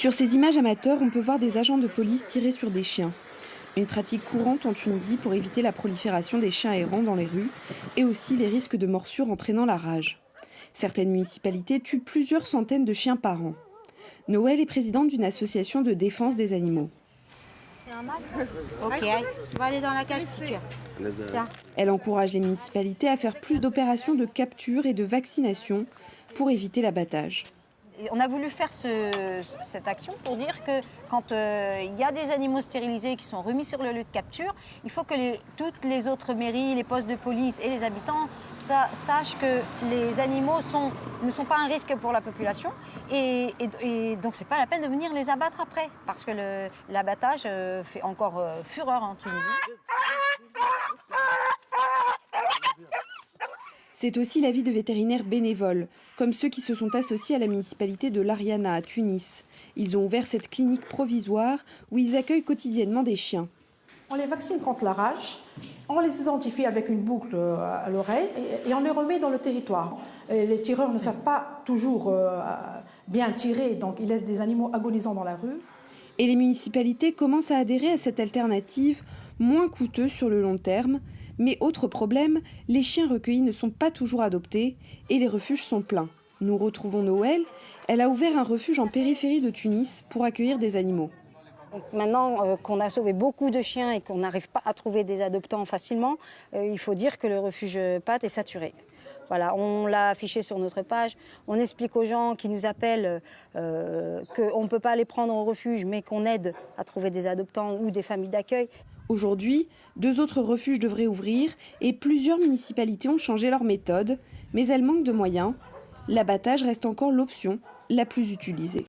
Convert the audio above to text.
Sur ces images amateurs, on peut voir des agents de police tirer sur des chiens. Une pratique courante en Tunisie pour éviter la prolifération des chiens errants dans les rues et aussi les risques de morsures entraînant la rage. Certaines municipalités tuent plusieurs centaines de chiens par an. Noël est présidente d'une association de défense des animaux. C'est un mâle ça? Ok, tu vas aller dans la cage, petit cœur. Tiens. Elle encourage les municipalités à faire plus d'opérations de capture et de vaccination pour éviter l'abattage. Et on a voulu faire cette action pour dire que quand il y a des animaux stérilisés qui sont remis sur le lieu de capture, il faut que toutes les autres mairies, les postes de police et les habitants sachent que les animaux ne sont pas un risque pour la population et donc c'est pas la peine de venir les abattre après parce que l'abattage fait encore fureur en Tunisie. C'est aussi l'avis de vétérinaires bénévoles, comme ceux qui se sont associés à la municipalité de Lariana à Tunis. Ils ont ouvert cette clinique provisoire où ils accueillent quotidiennement des chiens. On les vaccine contre la rage, on les identifie avec une boucle à l'oreille et on les remet dans le territoire. Et les tireurs ne savent pas toujours bien tirer, donc ils laissent des animaux agonisants dans la rue. Et les municipalités commencent à adhérer à cette alternative, moins coûteuse sur le long terme. Mais autre problème, les chiens recueillis ne sont pas toujours adoptés et les refuges sont pleins. Nous retrouvons Noël. Elle a ouvert un refuge en périphérie de Tunis pour accueillir des animaux. Donc maintenant qu'on a sauvé beaucoup de chiens et qu'on n'arrive pas à trouver des adoptants facilement, il faut dire que le refuge PAT est saturé. Voilà, on l'a affiché sur notre page. On explique aux gens qui nous appellent qu'on ne peut pas les prendre au refuge, mais qu'on aide à trouver des adoptants ou des familles d'accueil. Aujourd'hui, 2 autres refuges devraient ouvrir et plusieurs municipalités ont changé leur méthode, mais elles manquent de moyens. L'abattage reste encore l'option la plus utilisée.